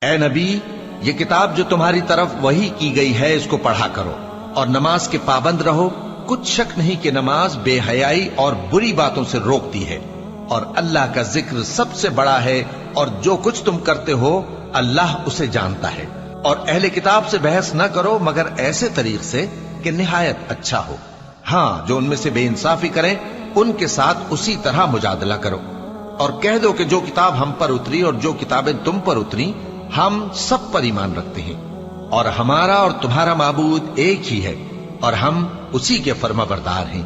اے نبی، یہ کتاب جو تمہاری طرف وحی کی گئی ہے اس کو پڑھا کرو اور نماز کے پابند رہو۔ کچھ شک نہیں کہ نماز بے حیائی اور بری باتوں سے روکتی ہے، اور اللہ کا ذکر سب سے بڑا ہے، اور جو کچھ تم کرتے ہو اللہ اسے جانتا ہے۔ اور اہل کتاب سے بحث نہ کرو مگر ایسے طریق سے کہ نہایت اچھا ہو۔ ہاں، جو ان میں سے بے انصافی کریں ان کے ساتھ اسی طرح مجادلہ کرو، اور کہہ دو کہ جو کتاب ہم پر اتری اور جو کتابیں تم پر اتری ہم سب پر ایمان رکھتے ہیں، اور ہمارا اور تمہارا معبود ایک ہی ہے، اور ہم اسی کے فرما بردار ہیں۔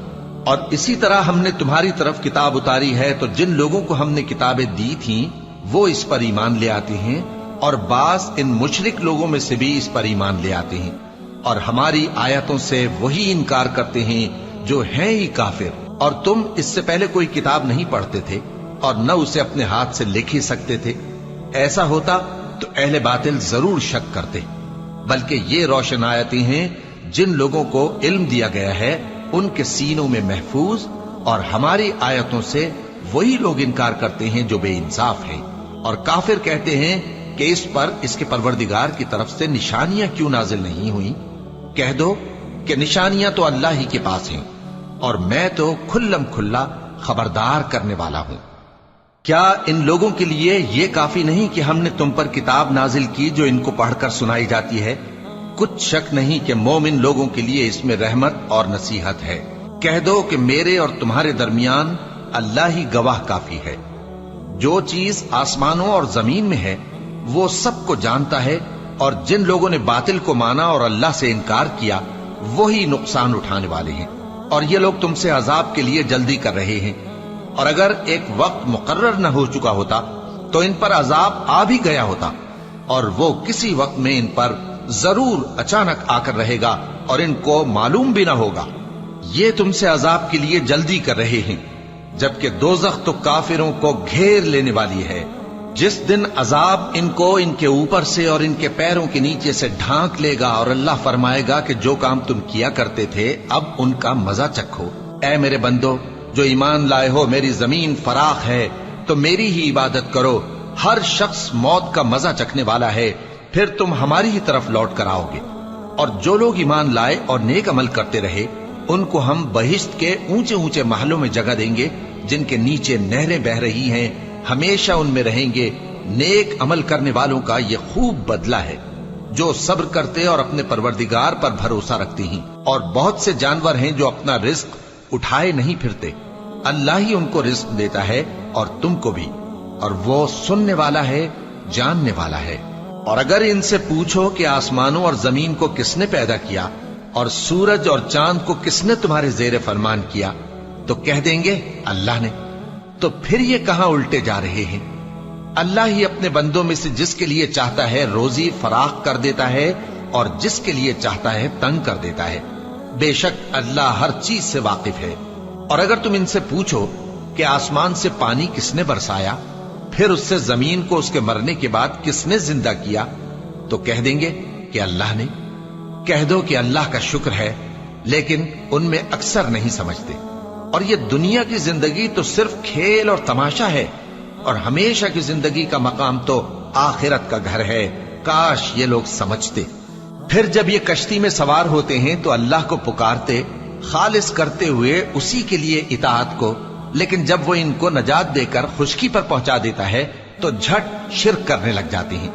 اور اسی طرح ہم نے تمہاری طرف کتاب اتاری ہے تو جن لوگوں کو ہم نے کتابیں دی تھیں وہ اس پر ایمان لے آتے ہیں، اور بعض ان مشرک لوگوں میں سے بھی اس پر ایمان لے آتے ہیں، اور ہماری آیتوں سے وہی انکار کرتے ہیں جو ہیں ہی کافر۔ اور تم اس سے پہلے کوئی کتاب نہیں پڑھتے تھے اور نہ اسے اپنے ہاتھ سے لکھ ہی سکتے تھے۔ ایسا ہوتا تو اہل باطل ضرور شک کرتے، بلکہ یہ روشن آیتیں ہیں جن لوگوں کو علم دیا گیا ہے ان کے سینوں میں محفوظ، اور ہماری آیتوں سے وہی لوگ انکار کرتے ہیں جو بے انصاف ہیں۔ اور کافر کہتے ہیں کہ اس پر اس کے پروردگار کی طرف سے نشانیاں کیوں نازل نہیں ہوئیں؟ کہہ دو کہ نشانیاں تو اللہ ہی کے پاس ہیں، اور میں تو کھلم کھلا خبردار کرنے والا ہوں۔ کیا ان لوگوں کے لیے یہ کافی نہیں کہ ہم نے تم پر کتاب نازل کی جو ان کو پڑھ کر سنائی جاتی ہے؟ کچھ شک نہیں کہ مومن لوگوں کے لیے اس میں رحمت اور نصیحت ہے۔ کہہ دو کہ میرے اور تمہارے درمیان اللہ ہی گواہ کافی ہے۔ جو چیز آسمانوں اور زمین میں ہے وہ سب کو جانتا ہے، اور جن لوگوں نے باطل کو مانا اور اللہ سے انکار کیا وہی نقصان اٹھانے والے ہیں، اور یہ لوگ تم سے عذاب کے لیے جلدی کر رہے ہیں۔ اور اگر ایک وقت مقرر نہ ہو چکا ہوتا تو ان پر عذاب آ بھی گیا ہوتا، اور وہ کسی وقت میں ان پر ضرور اچانک آ کر رہے گا اور ان کو معلوم بھی نہ ہوگا۔ یہ تم سے عذاب کے لیے جلدی کر رہے ہیں، جبکہ دوزخ تو کافروں کو گھیر لینے والی ہے۔ جس دن عذاب ان کو ان کے اوپر سے اور ان کے پیروں کے نیچے سے ڈھانک لے گا، اور اللہ فرمائے گا کہ جو کام تم کیا کرتے تھے اب ان کا مزہ چکھو۔ اے میرے بندو جو ایمان لائے ہو، میری زمین فراخ ہے تو میری ہی عبادت کرو۔ ہر شخص موت کا مزہ چکھنے والا ہے، پھر تم ہماری ہی طرف لوٹ کر آؤ گے۔ اور جو لوگ ایمان لائے اور نیک عمل کرتے رہے ان کو ہم بہشت کے اونچے اونچے محلوں میں جگہ دیں گے جن کے نیچے نہریں بہہ رہی ہیں، ہمیشہ ان میں رہیں گے۔ نیک عمل کرنے والوں کا یہ خوب بدلہ ہے جو صبر کرتے اور اپنے پروردگار پر بھروسہ رکھتے ہیں۔ اور بہت سے جانور ہیں جو اپنا رزق اٹھائے نہیں پھرتے، اللہ ہی ان کو رزق دیتا ہے اور تم کو بھی، اور وہ سننے والا ہے، جاننے والا ہے۔ اور اگر ان سے پوچھو کہ آسمانوں اور زمین کو کس نے پیدا کیا اور سورج اور چاند کو کس نے تمہارے زیر فرمان کیا تو کہہ دیں گے اللہ نے۔ تو پھر یہ کہاں الٹے جا رہے ہیں؟ اللہ ہی اپنے بندوں میں سے جس کے لیے چاہتا ہے روزی فراخ کر دیتا ہے اور جس کے لیے چاہتا ہے تنگ کر دیتا ہے۔ بے شک اللہ ہر چیز سے واقف ہے۔ اور اگر تم ان سے پوچھو کہ آسمان سے پانی کس نے برسایا، پھر اس سے زمین کو اس کے مرنے کے بعد کس نے زندہ کیا تو کہہ دیں گے کہ اللہ نے۔ کہہ دو کہ اللہ کا شکر ہے، لیکن ان میں اکثر نہیں سمجھتے۔ اور یہ دنیا کی زندگی تو صرف کھیل اور تماشا ہے، اور ہمیشہ کی زندگی کا مقام تو آخرت کا گھر ہے۔ کاش یہ لوگ سمجھتے۔ پھر جب یہ کشتی میں سوار ہوتے ہیں تو اللہ کو پکارتے خالص کرتے ہوئے اسی کے لیے اطاعت کو، لیکن جب وہ ان کو نجات دے کر خشکی پر پہنچا دیتا ہے تو جھٹ شرک کرنے لگ جاتے ہیں،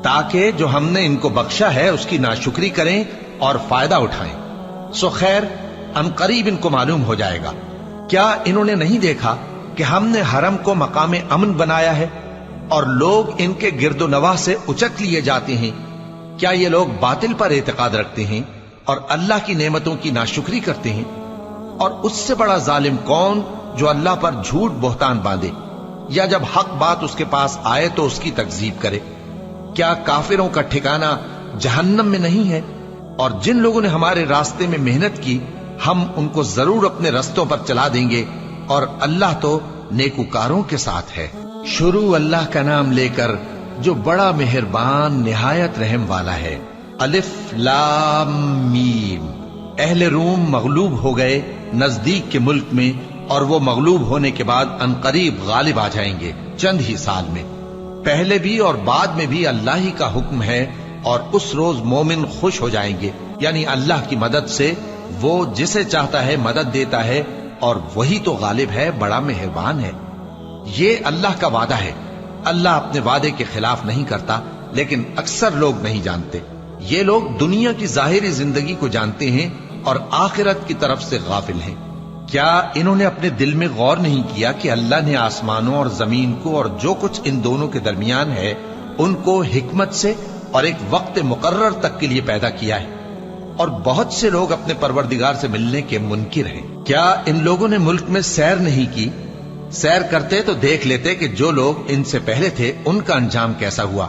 تاکہ جو ہم نے ان کو بخشا ہے اس کی ناشکری کریں اور فائدہ اٹھائیں۔ سو خیر ان قریب ان کو معلوم ہو جائے گا۔ کیا انہوں نے نہیں دیکھا کہ ہم نے حرم کو مقام امن بنایا ہے اور لوگ ان کے گرد و نواح سے اچک لیے جاتے ہیں؟ کیا یہ لوگ باطل پر اعتقاد رکھتے ہیں اور اللہ کی نعمتوں کی ناشکری کرتے ہیں؟ اور اس سے بڑا ظالم کون جو اللہ پر جھوٹ بہتان باندھے، یا جب حق بات اس کے پاس آئے تو اس کی تکذیب کرے؟ کیا کافروں کا ٹھکانہ جہنم میں نہیں ہے؟ اور جن لوگوں نے ہمارے راستے میں محنت کی ہم ان کو ضرور اپنے رستوں پر چلا دیں گے، اور اللہ تو نیکوکاروں کے ساتھ ہے۔ شروع اللہ کا نام لے کر جو بڑا مہربان نہایت رحم والا ہے۔ الف لام میم۔ اہل روم مغلوب ہو گئے نزدیک کے ملک میں، اور وہ مغلوب ہونے کے بعد ان قریب غالب آ جائیں گے چند ہی سال میں۔ پہلے بھی اور بعد میں بھی اللہ ہی کا حکم ہے، اور اس روز مومن خوش ہو جائیں گے، یعنی اللہ کی مدد سے وہ جسے چاہتا ہے مدد دیتا ہے، اور وہی تو غالب ہے، بڑا مہربان ہے۔ یہ اللہ کا وعدہ ہے، اللہ اپنے وعدے کے خلاف نہیں کرتا، لیکن اکثر لوگ نہیں جانتے۔ یہ لوگ دنیا کی ظاہری زندگی کو جانتے ہیں اور آخرت کی طرف سے غافل ہیں۔ کیا انہوں نے اپنے دل میں غور نہیں کیا کہ اللہ نے آسمانوں اور زمین کو اور جو کچھ ان دونوں کے درمیان ہے ان کو حکمت سے اور ایک وقت مقرر تک کے لیے پیدا کیا ہے، اور بہت سے لوگ اپنے پروردگار سے ملنے کے منکر ہیں۔ کیا ان لوگوں نے ملک میں سیر نہیں کی؟ سیر کرتے تو دیکھ لیتے کہ جو لوگ ان سے پہلے تھے ان کا انجام کیسا ہوا۔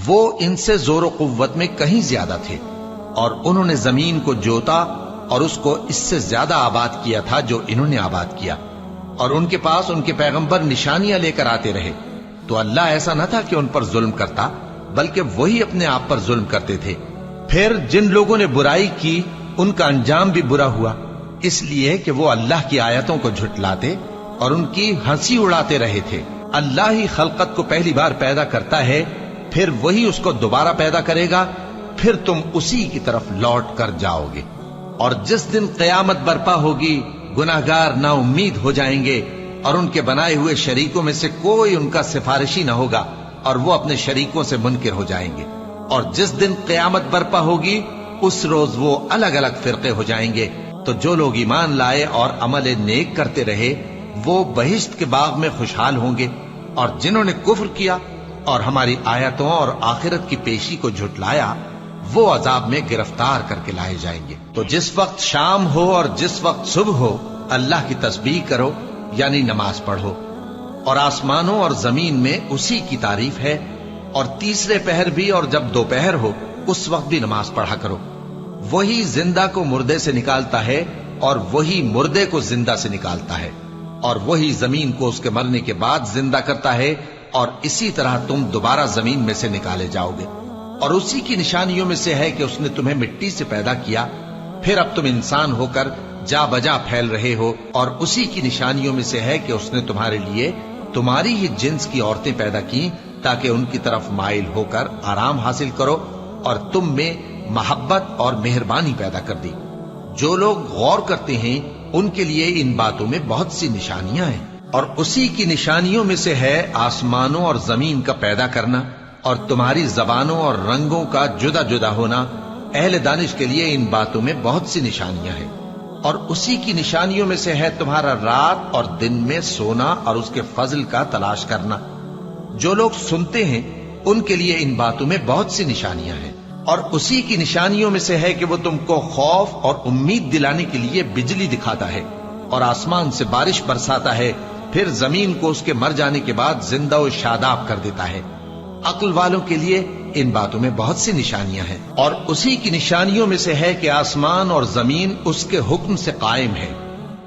وہ ان سے زور و قوت میں کہیں زیادہ تھے، اور انہوں نے زمین کو جوتا اور اس کو اس سے زیادہ آباد کیا تھا جو انہوں نے آباد کیا، اور ان کے پاس ان کے پیغمبر نشانیاں لے کر آتے رہے، تو اللہ ایسا نہ تھا کہ ان پر ظلم کرتا، بلکہ وہی اپنے آپ پر ظلم کرتے تھے۔ پھر جن لوگوں نے برائی کی ان کا انجام بھی برا ہوا، اس لیے کہ وہ اللہ کی آیتوں کو جھٹلاتے اور ان کی ہنسی اڑاتے رہے تھے۔ اللہ ہی خلقت کو پہلی بار پیدا کرتا ہے، پھر وہی اس کو دوبارہ پیدا کرے گا، پھر تم اسی کی طرف لوٹ کر جاؤ گے۔ اور جس دن قیامت برپا ہوگی گناہگار نا امید ہو جائیں گے، اور ان کے بنائے ہوئے شریکوں میں سے کوئی ان کا سفارشی نہ ہوگا، اور وہ اپنے شریکوں سے منکر ہو جائیں گے۔ اور جس دن قیامت برپا ہوگی اس روز وہ الگ الگ فرقے ہو جائیں گے، تو جو لوگ ایمان لائے اور عمل نیک کرتے رہے وہ بہشت کے باغ میں خوشحال ہوں گے، اور جنہوں نے کفر کیا اور ہماری آیتوں اور آخرت کی پیشی کو جھٹلایا وہ عذاب میں گرفتار کر کے لائے جائیں گے۔ تو جس وقت شام ہو اور جس وقت صبح ہو اللہ کی تسبیح کرو، یعنی نماز پڑھو، اور آسمانوں اور زمین میں اسی کی تعریف ہے، اور تیسرے پہر بھی اور جب دوپہر ہو اس وقت بھی نماز پڑھا کرو۔ وہی زندہ کو مردے سے نکالتا ہے اور وہی مردے کو زندہ سے نکالتا ہے، اور وہی زمین کو اس کے مرنے کے بعد زندہ کرتا ہے، اور اسی طرح تم دوبارہ زمین میں سے نکالے جاؤ گے۔ اور اسی کی نشانیوں میں سے ہے کہ اس نے تمہیں مٹی سے پیدا کیا، پھر اب تم انسان ہو کر جا بجا پھیل رہے ہو، اور اسی کی نشانیوں میں سے ہے کہ اس نے تمہارے لیے تمہاری ہی جنس کی عورتیں پیدا کی تاکہ ان کی طرف مائل ہو کر آرام حاصل کرو، اور تم میں محبت اور مہربانی پیدا کر دی۔ جو لوگ غور کرتے ہیں ان کے لیے ان باتوں میں بہت سی نشانیاں ہیں۔ اور اسی کی نشانیوں میں سے ہے آسمانوں اور زمین کا پیدا کرنا، اور تمہاری زبانوں اور رنگوں کا جدا جدا ہونا۔ اہل دانش کے لیے ان باتوں میں بہت سی نشانیاں ہیں۔ اور اسی کی نشانیوں میں سے ہے تمہارا رات اور دن میں سونا اور اس کے فضل کا تلاش کرنا۔ جو لوگ سنتے ہیں ان کے لیے ان باتوں میں بہت سی نشانیاں ہیں۔ اور اسی کی نشانیوں میں سے ہے کہ وہ تم کو خوف اور امید دلانے کے لیے بجلی دکھاتا ہے، اور آسمان سے بارش برساتا ہے، پھر زمین کو اس کے مر جانے کے بعد زندہ و شاداب کر دیتا ہے۔ عقل والوں کے لیے ان باتوں میں بہت سی نشانیاں ہیں۔ اور اسی کی نشانیوں میں سے ہے کہ آسمان اور زمین اس کے حکم سے قائم ہے،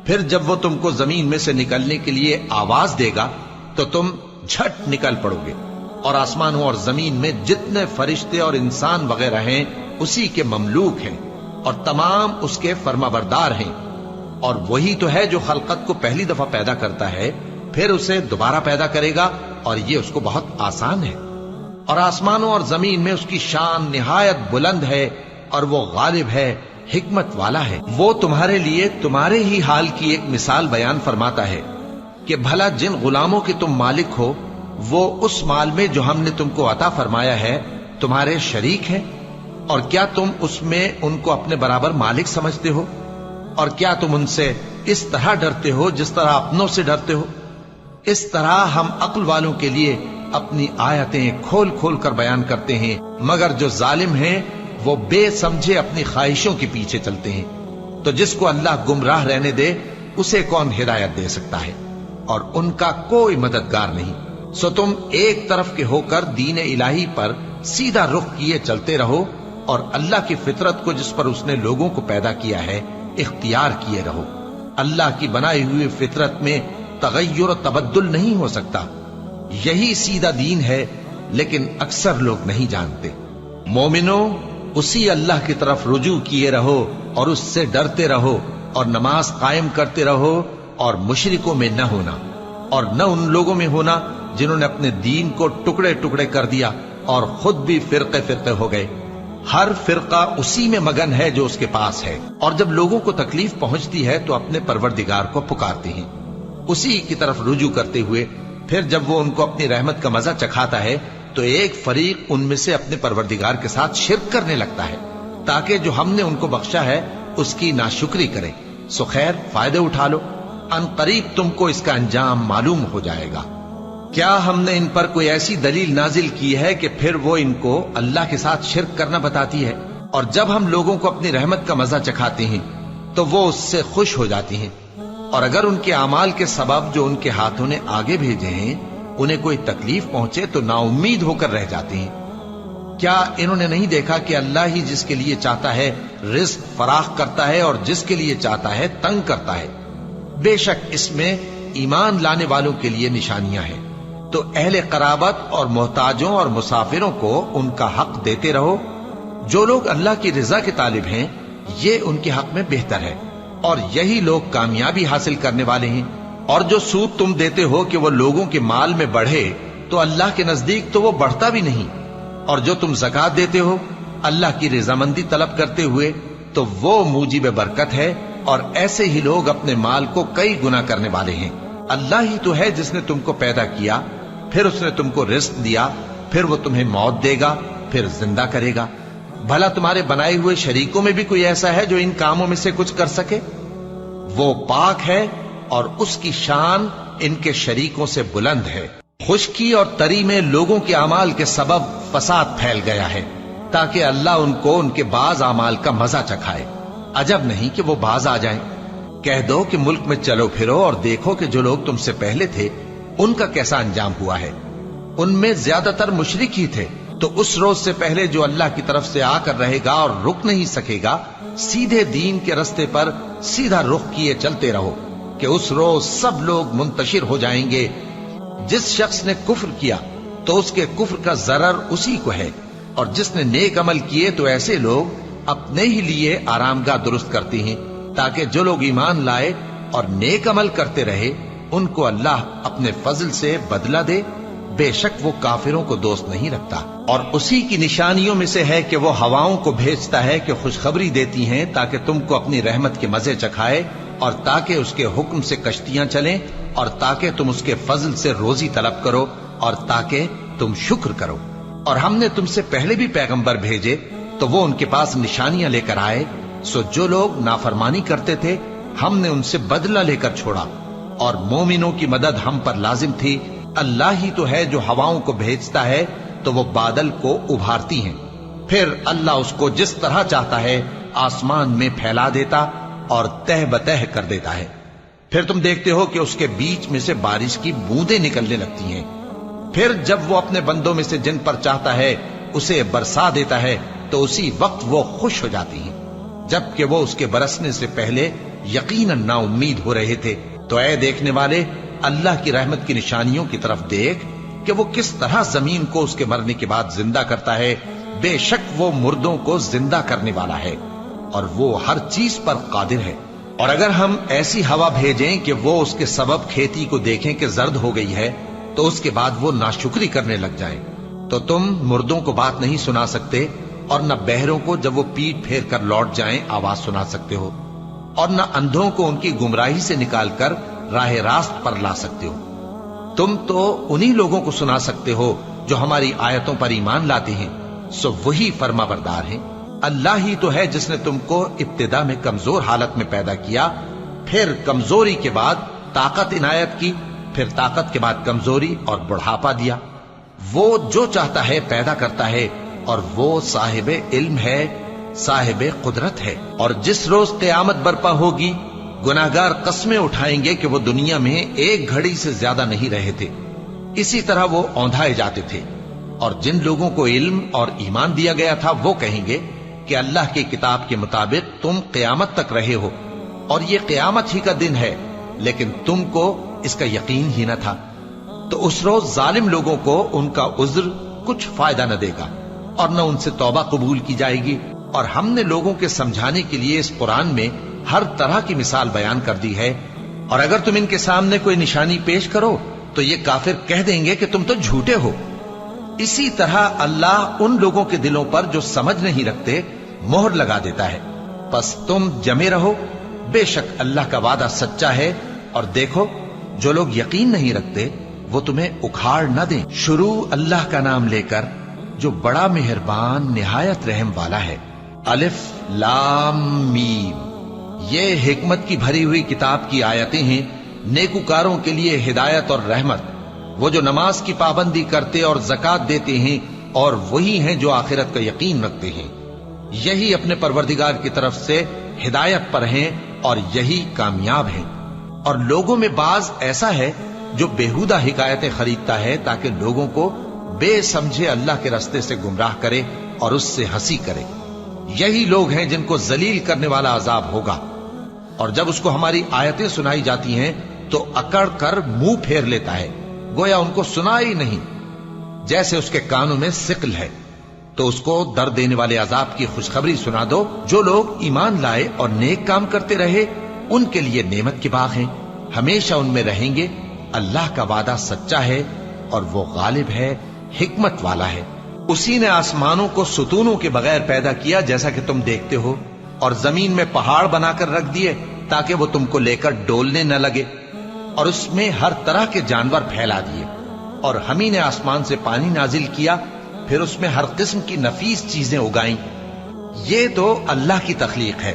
پھر جب وہ تم کو زمین میں سے نکلنے کے لیے آواز دے گا تو تم جھٹ نکل پڑو گے۔ اور آسمانوں اور زمین میں جتنے فرشتے اور انسان وغیرہ ہیں اسی کے مملوک ہیں، اور تمام اس کے فرما بردار ہیں۔ اور وہی تو ہے جو خلقت کو پہلی دفعہ پیدا کرتا ہے، پھر اسے دوبارہ پیدا کرے گا، اور یہ اس کو بہت آسان ہے۔ اور آسمانوں اور زمین میں اس کی شان نہایت بلند ہے، اور وہ غالب ہے، حکمت والا ہے۔ وہ تمہارے لیے تمہارے ہی حال کی ایک مثال بیان فرماتا ہے کہ بھلا جن غلاموں کے تم مالک ہو وہ اس مال میں جو ہم نے تم کو عطا فرمایا ہے تمہارے شریک ہیں، اور کیا تم اس میں ان کو اپنے برابر مالک سمجھتے ہو؟ اور کیا تم ان سے اس طرح ڈرتے ہو جس طرح اپنوں سے ڈرتے ہو؟ اس طرح ہم عقل والوں کے لیے اپنی آیتیں کھول کھول کر بیان کرتے ہیں، مگر جو ظالم ہیں وہ بے سمجھے اپنی خواہشوں کے پیچھے چلتے ہیں۔ تو جس کو اللہ گمراہ رہنے دے اسے کون ہدایت دے سکتا ہے، اور ان کا کوئی مددگار نہیں۔ سو تم ایک طرف کے ہو کر دین الہی پر سیدھا رخ کیے چلتے رہو، اور اللہ کی فطرت کو جس پر اس نے لوگوں کو پیدا کیا ہے اختیار کیے رہو۔ اللہ کی بنائی ہوئی فطرت میں تغیر و تبدل نہیں ہو سکتا، یہی سیدھا دین ہے، لیکن اکثر لوگ نہیں جانتے۔ مومنوں، اسی اللہ کی طرف رجوع کیے رہو اور اس سے ڈرتے رہو، اور نماز قائم کرتے رہو، اور مشرکوں میں نہ ہونا، اور نہ ان لوگوں میں ہونا جنہوں نے اپنے دین کو ٹکڑے ٹکڑے کر دیا اور خود بھی فرقے فرقے ہو گئے۔ ہر فرقہ اسی میں مگن ہے جو اس کے پاس ہے، اور جب لوگوں کو تکلیف پہنچتی ہے تو اپنے پروردگار کو پکارتے ہیں، اسی کی طرف رجوع کرتے ہوئے پھر جب وہ ان کو اپنی رحمت کا مزہ چکھاتا ہے تو ایک فریق ان میں سے اپنے پروردگار کے ساتھ شرک کرنے لگتا ہے تاکہ جو ہم نے ان کو بخشا ہے اس کی ناشکری کرے۔ سو خیر، فائدے اٹھا لو، ان قریب تم کو اس کا انجام معلوم ہو جائے گا۔ کیا ہم نے ان پر کوئی ایسی دلیل نازل کی ہے کہ پھر وہ ان کو اللہ کے ساتھ شرک کرنا بتاتی ہے؟ اور جب ہم لوگوں کو اپنی رحمت کا مزہ چکھاتے ہیں تو وہ اس سے خوش ہو جاتی ہیں، اور اگر ان کے اعمال کے سبب جو ان کے ہاتھوں نے آگے بھیجے ہیں انہیں کوئی تکلیف پہنچے تو نا امید ہو کر رہ جاتے ہیں۔ کیا انہوں نے نہیں دیکھا کہ اللہ ہی جس کے لیے چاہتا ہے رزق فراخ کرتا ہے اور جس کے لیے چاہتا ہے تنگ کرتا ہے؟ بے شک اس میں ایمان لانے والوں کے لیے نشانیاں ہیں۔ تو اہل قرابت اور محتاجوں اور مسافروں کو ان کا حق دیتے رہو۔ جو لوگ اللہ کی رضا کے طالب ہیں یہ ان کے حق میں بہتر ہے، اور یہی لوگ کامیابی حاصل کرنے والے ہیں۔ اور جو سود تم دیتے ہو کہ وہ لوگوں کے مال میں بڑھے تو اللہ کے نزدیک تو وہ بڑھتا بھی نہیں، اور جو تم زکوٰۃ دیتے ہو اللہ کی رضامندی طلب کرتے ہوئے تو وہ موجب برکت ہے، اور ایسے ہی لوگ اپنے مال کو کئی گنا کرنے والے ہیں۔ اللہ ہی تو ہے جس نے تم کو پیدا کیا، پھر اس نے تم کو رزق دیا، پھر وہ تمہیں موت دے گا، پھر زندہ کرے گا۔ بھلا تمہارے بنائے ہوئے شریکوں میں بھی کوئی ایسا ہے جو ان کاموں میں سے کچھ کر سکے؟ وہ پاک ہے اور اس کی شان ان کے شریکوں سے بلند ہے۔ خشکی اور تری میں لوگوں کے اعمال کے سبب فساد پھیل گیا ہے تاکہ اللہ ان کو ان کے بعض اعمال کا مزہ چکھائے۔ عجب نہیں کہ وہ باز آ جائیں۔ کہہ دو کہ ملک میں چلو پھرو اور دیکھو کہ جو لوگ تم سے پہلے تھے ان کا کیسا انجام ہوا ہے۔ ان میں زیادہ تر مشرک ہی تھے، تو اس روز سے پہلے جو اللہ کی طرف سے آ کر رہے گا اور رک نہیں سکے گا، سیدھے دین کے رستے پر سیدھا رخ کیے چلتے رہو کہ اس روز سب لوگ منتشر ہو جائیں گے۔ جس شخص نے کفر کیا تو اس کے کفر کا ضرر اسی کو ہے، اور جس نے نیک عمل کیے تو ایسے لوگ اپنے ہی لیے آرامگاہ درست کرتے ہیں تاکہ جو لوگ ایمان لائے اور نیک عمل کرتے رہے ان کو اللہ اپنے فضل سے بدلہ دے۔ بے شک وہ کافروں کو دوست نہیں رکھتا۔ اور اسی کی نشانیوں میں سے ہے کہ وہ ہواؤں کو بھیجتا ہے کہ خوشخبری دیتی ہیں تاکہ تم کو اپنی رحمت کے مزے چکھائے، اور تاکہ اس کے حکم سے کشتیاں چلیں، اور تاکہ تم اس کے فضل سے روزی طلب کرو، اور تاکہ تم شکر کرو۔ اور ہم نے تم سے پہلے بھی پیغمبر بھیجے تو وہ ان کے پاس نشانیاں لے کر آئے، سو جو لوگ نافرمانی کرتے تھے ہم نے ان سے بدلہ لے کر چھوڑا، اور مومنوں کی مدد ہم پر لازم تھی۔ اللہ ہی تو ہے جو ہواؤں کو بھیجتا ہے تو وہ بادل کو ابھارتی ہیں، پھر اللہ اس کو جس طرح چاہتا ہے آسمان میں پھیلا دیتا اور تہ بتہ کر دیتا ہے۔ پھر تم دیکھتے ہو کہ اس کے بیچ میں سے بارش کی بوندیں نکلنے لگتی ہیں، پھر جب وہ اپنے بندوں میں سے جن پر چاہتا ہے اسے برسا دیتا ہے تو اسی وقت وہ خوش ہو جاتی ہیں، جبکہ وہ اس کے برسنے سے پہلے یقیناً نا امید ہو رہے تھے۔ تو اے دیکھنے والے، اللہ کی رحمت کی نشانیوں کی طرف دیکھ کہ وہ کس طرح زمین کو اس کے مرنے کے بعد زندہ کرتا ہے۔ بے شک وہ مردوں کو زندہ کرنے والا ہے اور وہ ہر چیز پر قادر ہے۔ اور اگر ہم ایسی ہوا بھیجیں کہ وہ اس کے سبب کھیتی کو دیکھیں کہ زرد ہو گئی ہے تو اس کے بعد وہ ناشکری کرنے لگ جائیں، تو تم مردوں کو بات نہیں سنا سکتے، اور نہ بہروں کو جب وہ پیٹ پھیر کر لوٹ جائیں آواز سنا سکتے ہو، اور نہ اندھوں کو ان کی گمراہی سے نکال کر راہ راست پر لا سکتے ہو۔ تم تو انہی لوگوں کو سنا سکتے ہو جو ہماری آیتوں پر ایمان لاتے ہیں، سو وہی فرما بردار ہیں۔ اللہ ہی تو ہے جس نے تم کو ابتدا میں کمزور حالت میں پیدا کیا، پھر کمزوری کے بعد طاقت عنایت کی، پھر طاقت کے بعد کمزوری اور بڑھاپا دیا۔ وہ جو چاہتا ہے پیدا کرتا ہے، اور وہ صاحب علم ہے، صاحب قدرت ہے۔ اور جس روز قیامت برپا ہوگی گناہگار قسمیں اٹھائیں گے کہ وہ دنیا میں ایک گھڑی سے زیادہ نہیں رہے تھے، اسی طرح وہ اوندھائے جاتے تھے۔ اور جن لوگوں کو علم اور ایمان دیا گیا تھا وہ کہیں گے کہ اللہ کی کتاب کے مطابق تم قیامت تک رہے ہو، اور یہ قیامت ہی کا دن ہے، لیکن تم کو اس کا یقین ہی نہ تھا۔ تو اس روز ظالم لوگوں کو ان کا عذر کچھ فائدہ نہ دے گا، اور نہ ان سے توبہ قبول کی جائے گی۔ اور ہم نے لوگوں کے سمجھانے کے لیے اس قرآن میں ہر طرح کی مثال بیان کر دی ہے، اور اگر تم ان کے سامنے کوئی نشانی پیش کرو تو یہ کافر کہہ دیں گے کہ تم تو جھوٹے ہو۔ اسی طرح اللہ ان لوگوں کے دلوں پر جو سمجھ نہیں رکھتے مہر لگا دیتا ہے۔ پس تم جمے رہو، بے شک اللہ کا وعدہ سچا ہے، اور دیکھو جو لوگ یقین نہیں رکھتے وہ تمہیں اکھاڑ نہ دیں۔ شروع اللہ کا نام لے کر جو بڑا مہربان نہایت رحم والا ہے۔ الف لام میم، یہ حکمت کی بھری ہوئی کتاب کی آیتیں ہیں، نیکوکاروں کے لیے ہدایت اور رحمت، وہ جو نماز کی پابندی کرتے اور زکات دیتے ہیں، اور وہی ہیں جو آخرت کا یقین رکھتے ہیں، یہی اپنے پروردگار کی طرف سے ہدایت پر ہیں اور یہی کامیاب ہیں۔ اور لوگوں میں بعض ایسا ہے جو بیہودہ حکایتیں خریدتا ہے تاکہ لوگوں کو بے سمجھے اللہ کے رستے سے گمراہ کرے اور اس سے ہنسی کرے۔ یہی لوگ ہیں جن کو ذلیل کرنے والا عذاب ہوگا، اور جب اس کو ہماری آیتیں سنائی جاتی ہیں تو اکڑ کر منہ پھیر لیتا ہے، گویا ان کو سنا ہی نہیں، جیسے اس کے کانوں میں ثقل ہے۔ تو اس کو درد دینے والے عذاب کی خوشخبری سنا دو۔ جو لوگ ایمان لائے اور نیک کام کرتے رہے ان کے لیے نعمت کے باغ ہیں، ہمیشہ ان میں رہیں گے۔ اللہ کا وعدہ سچا ہے اور وہ غالب ہے، حکمت والا ہے۔ اسی نے آسمانوں کو ستونوں کے بغیر پیدا کیا جیسا کہ تم دیکھتے ہو، اور زمین میں پہاڑ بنا کر رکھ دیے تاکہ وہ تم کو لے کر ڈولنے نہ لگے، اور اس میں ہر طرح کے جانور پھیلا دیے، اور ہم ہی نے آسمان سے پانی نازل کیا، پھر اس میں ہر قسم کی نفیس چیزیں اگائیں۔ یہ تو اللہ کی تخلیق ہے۔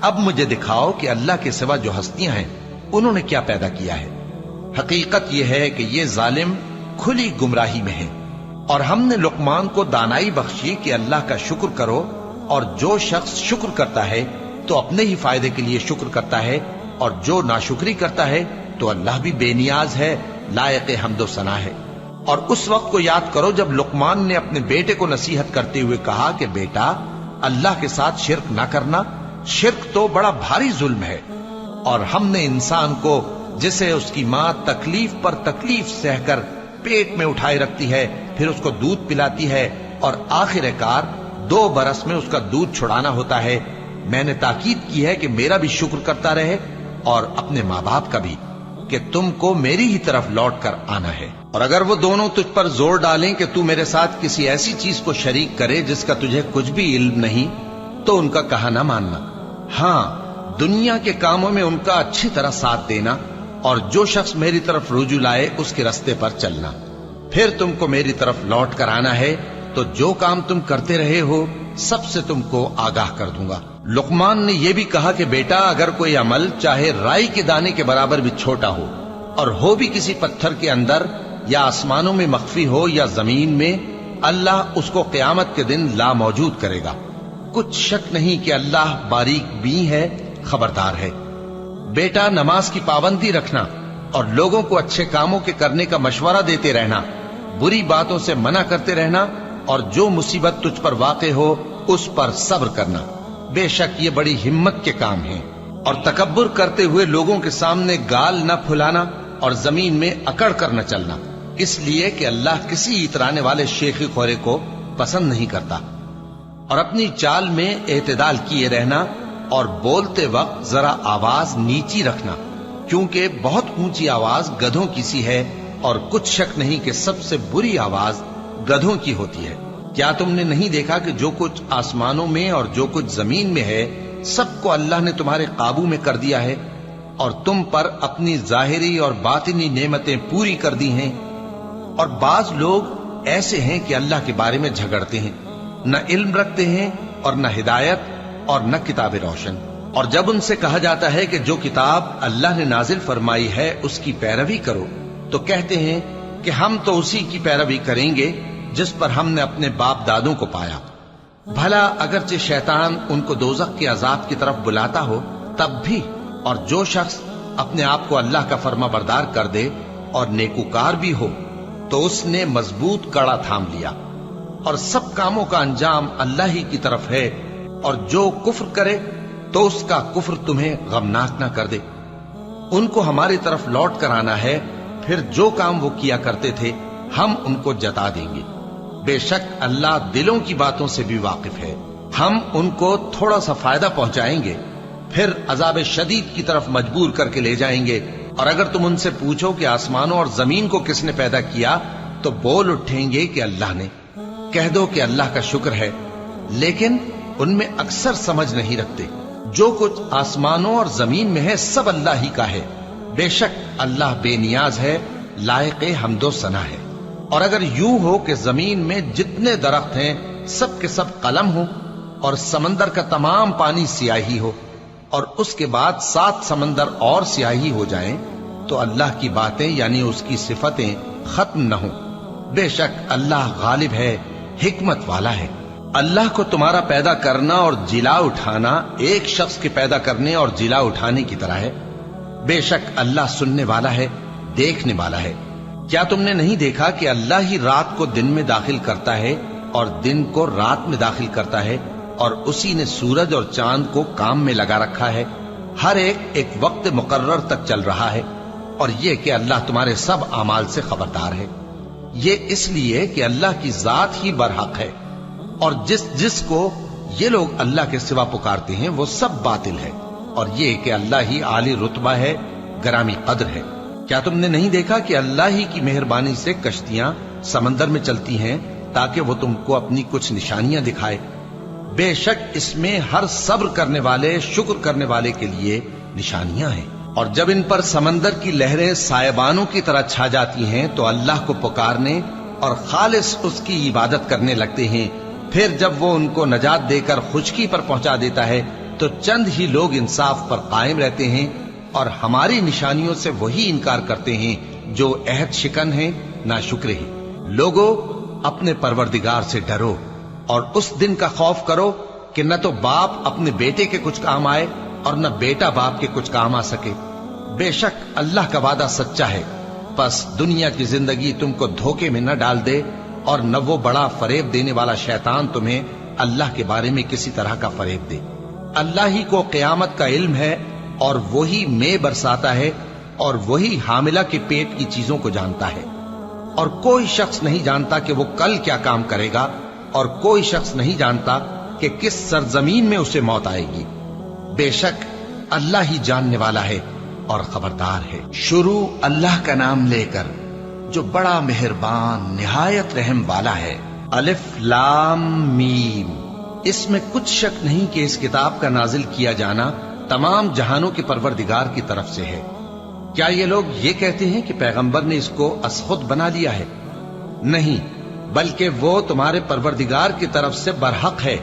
اب مجھے دکھاؤ کہ اللہ کے سوا جو ہستیاں ہیں انہوں نے کیا پیدا کیا ہے۔ حقیقت یہ ہے کہ یہ ظالم کھلی گمراہی میں ہیں۔ اور ہم نے لقمان کو دانائی بخشی کہ اللہ کا شکر کرو، اور جو شخص شکر کرتا ہے تو اپنے ہی فائدے کے لیے شکر کرتا ہے، اور جو ناشکری کرتا ہے تو اللہ بھی بے نیاز ہے، لائق حمد و ثنا ہے۔ اور اس وقت کو یاد کرو جب لقمان نے اپنے بیٹے کو نصیحت کرتے ہوئے کہا کہ بیٹا، اللہ کے ساتھ شرک نہ کرنا، شرک تو بڑا بھاری ظلم ہے۔ اور ہم نے انسان کو، جسے اس کی ماں تکلیف پر تکلیف سہ کر پیٹ میں اٹھائے رکھتی ہے، پھر اس کو دودھ پلاتی ہے، اور آخر کار 2 برس میں اس کا دودھ چھڑانا ہوتا ہے، میں نے تاکید کی ہے کہ میرا بھی شکر کرتا رہے اور اپنے ماں باپ کا بھی، کہ تم کو میری ہی طرف لوٹ کر آنا ہے۔ اور اگر وہ دونوں تجھ پر زور ڈالیں کہ تو میرے ساتھ کسی ایسی چیز کو شریک کرے جس کا تجھے کچھ بھی علم نہیں، تو ان کا کہا نہ ماننا۔ ہاں، دنیا کے کاموں میں ان کا اچھی طرح ساتھ دینا، اور جو شخص میری طرف رجوع لائے اس کے رستے پر چلنا۔ پھر تم کو میری طرف لوٹ کر آنا ہے، تو جو کام تم کرتے رہے ہو سب سے تم کو آگاہ کر دوں گا۔ لقمان نے یہ بھی کہا کہ بیٹا، اگر کوئی عمل چاہے رائی کے دانے کے برابر بھی چھوٹا ہو، اور ہو بھی کسی پتھر کے اندر یا آسمانوں میں مخفی ہو یا زمین میں، اللہ اس کو قیامت کے دن لا موجود کرے گا۔ کچھ شک نہیں کہ اللہ باریک بین ہے، خبردار ہے۔ بیٹا، نماز کی پابندی رکھنا اور لوگوں کو اچھے کاموں کے کرنے کا مشورہ دیتے رہنا، بری باتوں سے منع کرتے رہنا، اور جو مصیبت تجھ پر واقع ہو اس پر صبر کرنا، بے شک یہ بڑی ہمت کے کام ہیں۔ اور تکبر کرتے ہوئے لوگوں کے سامنے گال نہ پھلانا اور زمین میں اکڑ کر نہ چلنا، اس لیے کہ اللہ کسی اترانے والے شیخی خورے کو پسند نہیں کرتا۔ اور اپنی چال میں اعتدال کیے رہنا، اور بولتے وقت ذرا آواز نیچی رکھنا، کیونکہ بہت اونچی آواز گدھوں کی سی ہے، اور کچھ شک نہیں کہ سب سے بری آواز گدھوں کی ہوتی ہے۔ کیا تم نے نہیں دیکھا کہ جو کچھ آسمانوں میں اور جو کچھ زمین میں ہے سب کو اللہ نے تمہارے قابو میں کر دیا ہے، اور تم پر اپنی ظاہری اور باطنی نعمتیں پوری کر دی ہیں۔ اور بعض لوگ ایسے ہیں کہ اللہ کے بارے میں جھگڑتے ہیں، نہ علم رکھتے ہیں اور نہ ہدایت اور نہ کتاب روشن۔ اور جب ان سے کہا جاتا ہے کہ جو کتاب اللہ نے نازل فرمائی ہے اس کی پیروی کرو، تو کہتے ہیں کہ ہم تو اسی کی پیروی کریں گے جس پر ہم نے اپنے باپ دادوں کو پایا۔ بھلا اگرچہ شیطان ان کو دوزخ کے عذاب کی طرف بلاتا ہو تب بھی، اور جو شخص اپنے آپ کو اللہ کا فرما بردار کر دے اور نیکوکار بھی ہو تو اس نے مضبوط کڑا تھام لیا، اور سب کاموں کا انجام اللہ ہی کی طرف ہے۔ اور جو کفر کرے تو اس کا کفر تمہیں غمناک نہ کر دے۔ ان کو ہماری طرف لوٹ کر آنا ہے، پھر جو کام وہ کیا کرتے تھے ہم ان کو جتا دیں گے۔ بے شک اللہ دلوں کی باتوں سے بھی واقف ہے۔ ہم ان کو تھوڑا سا فائدہ پہنچائیں گے، پھر عذاب شدید کی طرف مجبور کر کے لے جائیں گے، اور اگر تم ان سے پوچھو کہ آسمانوں اور زمین کو کس نے پیدا کیا تو بول اٹھیں گے کہ اللہ نے۔ کہہ دو کہ اللہ کا شکر ہے، لیکن ان میں اکثر سمجھ نہیں رکھتے۔ جو کچھ آسمانوں اور زمین میں ہے سب اللہ ہی کا ہے، بے شک اللہ بے نیاز ہے، لائق حمد و ثنا ہے۔ اور اگر یوں ہو کہ زمین میں جتنے درخت ہیں سب کے سب قلم ہو، اور سمندر کا تمام پانی سیاہی ہو، اور اس کے بعد 7 سمندر اور سیاہی ہو جائیں، تو اللہ کی باتیں یعنی اس کی صفتیں ختم نہ ہوں۔ بے شک اللہ غالب ہے، حکمت والا ہے۔ اللہ کو تمہارا پیدا کرنا اور جلا اٹھانا ایک شخص کے پیدا کرنے اور جلا اٹھانے کی طرح ہے۔ بے شک اللہ سننے والا ہے، دیکھنے والا ہے۔ کیا تم نے نہیں دیکھا کہ اللہ ہی رات کو دن میں داخل کرتا ہے اور دن کو رات میں داخل کرتا ہے، اور اسی نے سورج اور چاند کو کام میں لگا رکھا ہے، ہر ایک وقت مقرر تک چل رہا ہے، اور یہ کہ اللہ تمہارے سب اعمال سے خبردار ہے۔ یہ اس لیے کہ اللہ کی ذات ہی برحق ہے، اور جس کو یہ لوگ اللہ کے سوا پکارتے ہیں وہ سب باطل ہے، اور یہ کہ اللہ ہی عالی رتبہ ہے، گرامی قدر ہے۔ کیا تم نے نہیں دیکھا کہ اللہ ہی کی مہربانی سے کشتیاں سمندر میں چلتی ہیں تاکہ وہ تم کو اپنی کچھ نشانیاں دکھائے؟ بے شک اس میں ہر صبر کرنے والے، شکر کرنے والے کے لیے نشانیاں ہیں۔ اور جب ان پر سمندر کی لہریں سائبانوں کی طرح چھا جاتی ہیں تو اللہ کو پکارنے اور خالص اس کی عبادت کرنے لگتے ہیں، پھر جب وہ ان کو نجات دے کر خشکی پر پہنچا دیتا ہے تو چند ہی لوگ انصاف پر قائم رہتے ہیں، اور ہماری نشانیوں سے وہی انکار کرتے ہیں جو عہد شکن ہیں، ناشکرے ہیں۔ لوگو اپنے پروردگار سے ڈرو اور اس دن کا خوف کرو کہ نہ تو باپ اپنے بیٹے کے کچھ کام آئے اور نہ بیٹا باپ کے کچھ کام آ سکے۔ بے شک اللہ کا وعدہ سچا ہے، پس دنیا کی زندگی تم کو دھوکے میں نہ ڈال دے، اور نہ وہ بڑا فریب دینے والا شیطان تمہیں اللہ کے بارے میں کسی طرح کا فریب دے۔ اللہ ہی کو قیامت کا علم ہے، اور وہی مے برساتا ہے، اور وہی حاملہ کے پیٹ کی چیزوں کو جانتا ہے، اور کوئی شخص نہیں جانتا کہ وہ کل کیا کام کرے گا، اور کوئی شخص نہیں جانتا کہ کس سرزمین میں اسے موت آئے گی۔ بے شک اللہ ہی جاننے والا ہے اور خبردار ہے۔ شروع اللہ کا نام لے کر جو بڑا مہربان نہایت رحم والا ہے۔ الف لام میم۔ اس میں کچھ شک نہیں کہ اس کتاب کا نازل کیا جانا تمام جہانوں کے پروردگار کی طرف سے ہے۔ کیا یہ لوگ یہ کہتے ہیں کہ پیغمبر نے اس کو از خود بنا لیا ہے؟ نہیں، بلکہ وہ تمہارے پروردگار کی طرف سے برحق ہے،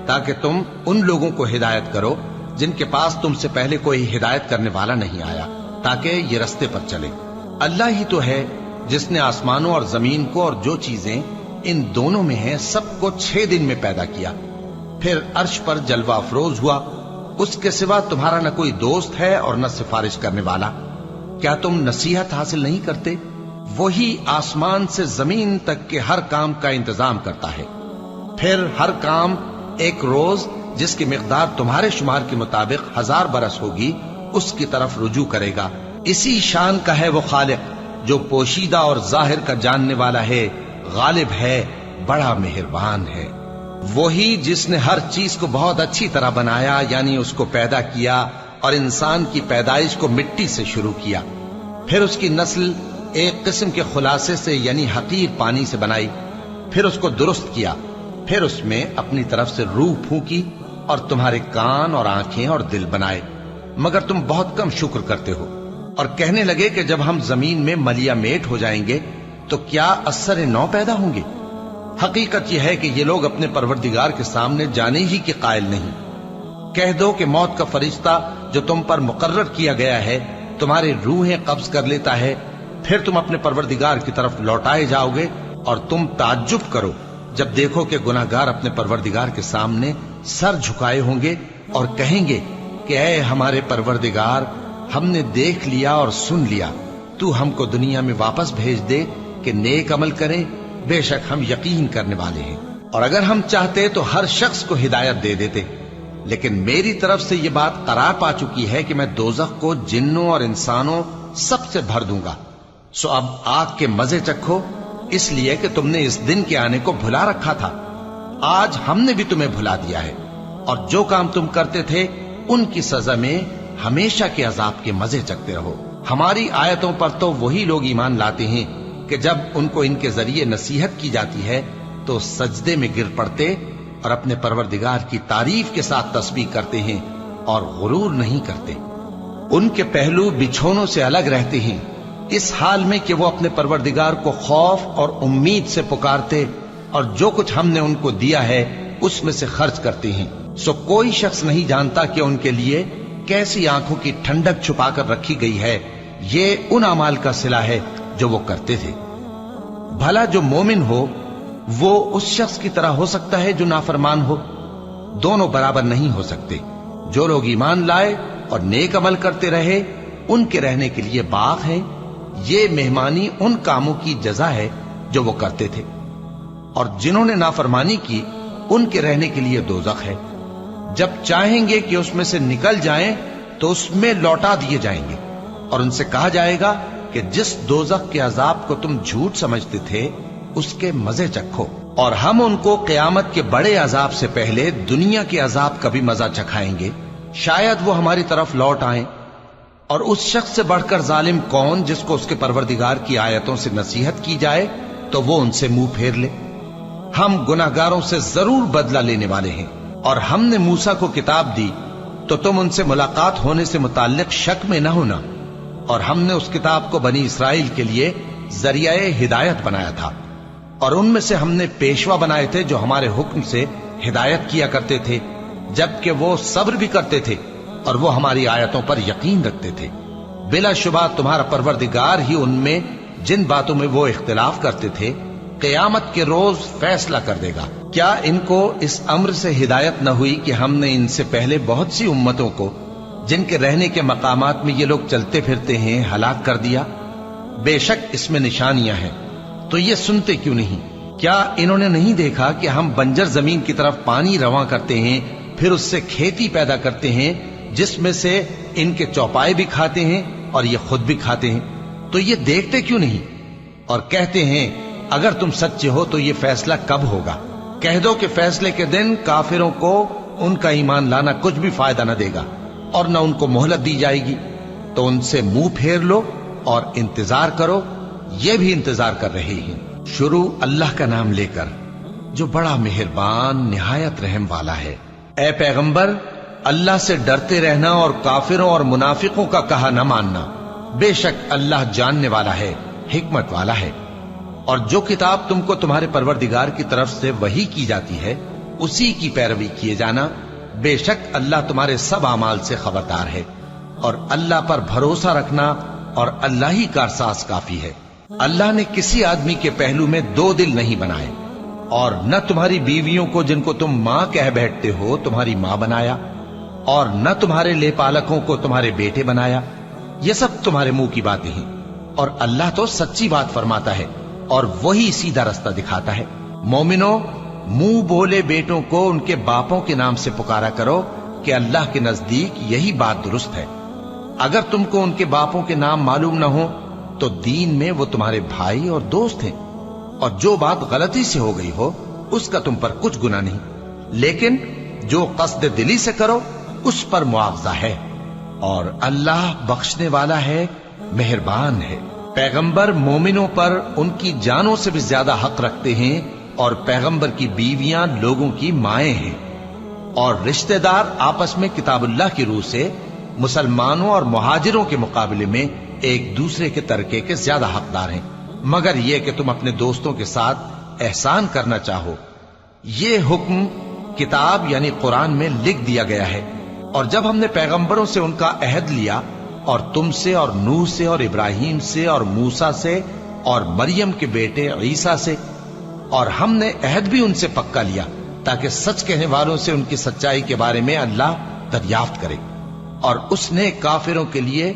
تاکہ تم ان لوگوں کو ہدایت کرو جن کے پاس تم سے پہلے کوئی ہدایت کرنے والا نہیں آیا، تاکہ یہ رستے پر چلے۔ اللہ ہی تو ہے جس نے آسمانوں اور زمین کو اور جو چیزیں ان دونوں میں ہیں سب کو 6 دن میں پیدا کیا، پھر عرش پر جلوہ افروز ہوا۔ اس کے سوا تمہارا نہ کوئی دوست ہے اور نہ سفارش کرنے والا۔ کیا تم نصیحت حاصل نہیں کرتے؟ وہی آسمان سے زمین تک کے ہر کام کا انتظام کرتا ہے، پھر ہر کام ایک روز جس کی مقدار تمہارے شمار کے مطابق 1000 برس ہوگی اس کی طرف رجوع کرے گا۔ اسی شان کا ہے وہ خالق جو پوشیدہ اور ظاہر کا جاننے والا ہے، غالب ہے، بڑا مہربان ہے۔ وہی جس نے ہر چیز کو بہت اچھی طرح بنایا، یعنی اس کو پیدا کیا اور انسان کی پیدائش کو مٹی سے شروع کیا، پھر اس کی نسل ایک قسم کے خلاصے سے یعنی حقیر پانی سے بنائی، پھر اس کو درست کیا، پھر اس میں اپنی طرف سے روح پھونکی اور تمہارے کان اور آنکھیں اور دل بنائے، مگر تم بہت کم شکر کرتے ہو۔ اور کہنے لگے کہ جب ہم زمین میں ملیا میٹ ہو جائیں گے تو کیا اثر نو پیدا ہوں گے؟ حقیقت یہ ہے کہ یہ لوگ اپنے پروردگار کے سامنے جانے ہی کے قائل نہیں۔ کہہ دو کہ موت کا فرشتہ جو تم پر مقرر کیا گیا ہے تمہاری روحیں قبض کر لیتا ہے، پھر تم اپنے پروردگار کی طرف لوٹائے جاؤ گے، اور تم تعجب کرو جب دیکھو کہ گناہگار اپنے پروردگار کے سامنے سر جھکائے ہوں گے اور کہیں گے کہ اے ہمارے پروردگار، ہم نے دیکھ لیا اور سن لیا، تو ہم کو دنیا میں واپس بھیج دے کہ نیک عمل کریں، بے شک ہم یقین کرنے والے ہیں۔ اور اگر ہم چاہتے تو ہر شخص کو ہدایت دے دیتے، لیکن میری طرف سے یہ بات قرار پا چکی ہے کہ میں دوزخ کو جنوں اور انسانوں سب سے بھر دوں گا، سو اب آگ کے مزے چکھو، اس لیے کہ تم نے اس دن کے آنے کو بھلا رکھا تھا۔ آج ہم نے بھی تمہیں بھلا دیا ہے، اور جو کام تم کرتے تھے ان کی سزا میں ہمیشہ کے عذاب کے مزے چکتے رہو۔ ہماری آیتوں پر تو وہی لوگ ایمان لاتے ہیں کہ جب ان کو ان کے ذریعے نصیحت کی جاتی ہے تو سجدے میں گر پڑتے اور اپنے پروردگار کی تعریف کے ساتھ تسبیح کرتے ہیں اور غرور نہیں کرتے۔ ان کے پہلو بچھونوں سے الگ رہتے ہیں، اس حال میں کہ وہ اپنے پروردگار کو خوف اور امید سے پکارتے اور جو کچھ ہم نے ان کو دیا ہے اس میں سے خرچ کرتے ہیں۔ سو کوئی شخص نہیں جانتا کہ ان کے لیے کیسی آنکھوں کی ٹھنڈک چھپا کر رکھی گئی ہے، یہ ان اعمال کا صلہ ہے جو وہ کرتے تھے۔ بھلا جو مومن ہو وہ اس شخص کی طرح ہو سکتا ہے جو نافرمان ہو؟ دونوں برابر نہیں ہو سکتے۔ جو لوگ ایمان لائے اور نیک عمل کرتے رہے ان کے رہنے کے لیے باغ ہے، یہ مہمانی ان کاموں کی جزا ہے جو وہ کرتے تھے، اور جنہوں نے نافرمانی کی ان کے رہنے کے لیے دوزخ ہے، جب چاہیں گے کہ اس میں سے نکل جائیں تو اس میں لوٹا دیے جائیں گے، اور ان سے کہا جائے گا کہ جس دوزخ کے عذاب کو تم جھوٹ سمجھتے تھے اس کے مزے چکھو، اور ہم ان کو قیامت کے بڑے عذاب سے پہلے دنیا کے عذاب کا بھی مزہ چکھائیں گے، شاید وہ ہماری طرف لوٹ آئیں۔ اور اس شخص سے بڑھ کر ظالم کون جس کو اس کے پروردگار کی آیتوں سے نصیحت کی جائے تو وہ ان سے منہ پھیر لے۔ ہم گناہگاروں سے ضرور بدلہ لینے والے ہیں، اور ہم نے موسیٰ کو کتاب دی تو تم ان سے ملاقات ہونے سے متعلق شک میں نہ ہونا، اور ہم نے اس کتاب کو بنی اسرائیل کے لیے ذریعہ ہدایت بنایا تھا، اور ان میں سے ہم نے پیشوا بنائے تھے جو ہمارے حکم سے ہدایت کیا کرتے تھے، جبکہ وہ صبر بھی کرتے تھے اور وہ ہماری آیتوں پر یقین رکھتے تھے۔ بلا شبہ تمہارا پروردگار ہی ان میں جن باتوں میں وہ اختلاف کرتے تھے قیامت کے روز فیصلہ کر دے گا۔ کیا ان کو اس امر سے ہدایت نہ ہوئی کہ ہم نے ان سے پہلے بہت سی امتوں کو جن کے رہنے کے مقامات میں یہ لوگ چلتے پھرتے ہیں ہلاک کر دیا؟ بے شک اس میں نشانیاں ہیں، تو یہ سنتے کیوں نہیں؟ کیا انہوں نے نہیں دیکھا کہ ہم بنجر زمین کی طرف پانی رواں کرتے ہیں، پھر اس سے کھیتی پیدا کرتے ہیں جس میں سے ان کے چوپائے بھی کھاتے ہیں اور یہ خود بھی کھاتے ہیں؟ تو یہ دیکھتے کیوں نہیں؟ اور کہتے ہیں اگر تم سچے ہو تو یہ فیصلہ کب ہوگا؟ کہہ دو کہ فیصلے کے دن کافروں کو ان کا ایمان لانا کچھ بھی فائدہ نہ دے گا اور نہ ان کو مہلت دی جائے گی، تو ان سے منہ پھیر لو اور انتظار کرو، یہ بھی انتظار کر رہے ہیں۔ شروع اللہ کا نام لے کر جو بڑا مہربان نہایت رحم والا ہے۔ اے پیغمبر، اللہ سے ڈرتے رہنا اور کافروں اور منافقوں کا کہا نہ ماننا، بے شک اللہ جاننے والا ہے، حکمت والا ہے۔ اور جو کتاب تم کو تمہارے پروردگار کی طرف سے وحی کی جاتی ہے اسی کی پیروی کیے جانا، بے شک اللہ تمہارے سب اعمال سے خبردار ہے، اور اللہ پر بھروسہ رکھنا اور اللہ ہی کارساز کافی ہے۔ اللہ نے کسی آدمی کے پہلو میں دو دل نہیں بنائے، اور نہ تمہاری بیویوں کو جن کو تم ماں کہہ بیٹھتے ہو تمہاری ماں بنایا، اور نہ تمہارے لے پالکوں کو تمہارے بیٹے بنایا، یہ سب تمہارے منہ کی باتیں ہیں، اور اللہ تو سچی بات فرماتا ہے اور وہی سیدھا رستہ دکھاتا ہے۔ مومنو، منہ بولے بیٹوں کو ان کے باپوں کے نام سے پکارا کرو کہ اللہ کے نزدیک یہی بات درست ہے۔ اگر تم کو ان کے باپوں کے نام معلوم نہ ہو تو دین میں وہ تمہارے بھائی اور دوست ہیں، اور جو بات غلطی سے ہو گئی ہو اس کا تم پر کچھ گناہ نہیں، لیکن جو قصد دلی سے کرو اس پر معاوضہ ہے، اور اللہ بخشنے والا ہے، مہربان ہے۔ پیغمبر مومنوں پر ان کی جانوں سے بھی زیادہ حق رکھتے ہیں، اور پیغمبر کی بیویاں لوگوں کی مائیں ہیں، اور رشتہ دار آپس میں کتاب اللہ کی روح سے مسلمانوں اور مہاجروں کے مقابلے میں ایک دوسرے کے ترکے کے زیادہ حقدار ہیں، مگر یہ کہ تم اپنے دوستوں کے ساتھ احسان کرنا چاہو۔ یہ حکم کتاب یعنی قرآن میں لکھ دیا گیا ہے، اور جب ہم نے پیغمبروں سے ان کا عہد لیا، اور تم سے اور نوح سے اور ابراہیم سے اور موسیٰ سے اور مریم کے بیٹے عیسیٰ سے، اور ہم نے عہد بھی ان سے پکا لیا تاکہ سچ کہنے والوں سے ان کی سچائی کے بارے میں اللہ دریافت کرے، اور اس نے کافروں کے لیے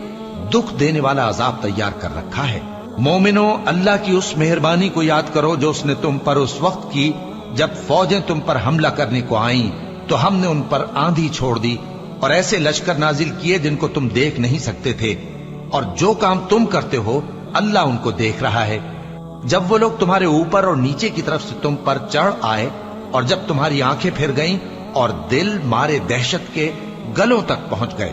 دکھ دینے والا عذاب تیار کر رکھا ہے۔ مومنو، اللہ کی اس مہربانی کو یاد کرو جو اس نے تم پر اس وقت کی جب فوجیں تم پر حملہ کرنے کو آئیں تو ہم نے ان پر آندھی چھوڑ دی اور ایسے لشکر نازل کیے جن کو تم دیکھ نہیں سکتے تھے، اور جو کام تم کرتے ہو اللہ ان کو دیکھ رہا ہے۔ جب وہ لوگ تمہارے اوپر اور نیچے کی طرف سے تم پر چڑھ آئے، اور جب تمہاری آنکھیں پھر گئیں اور دل مارے دہشت کے گلوں تک پہنچ گئے،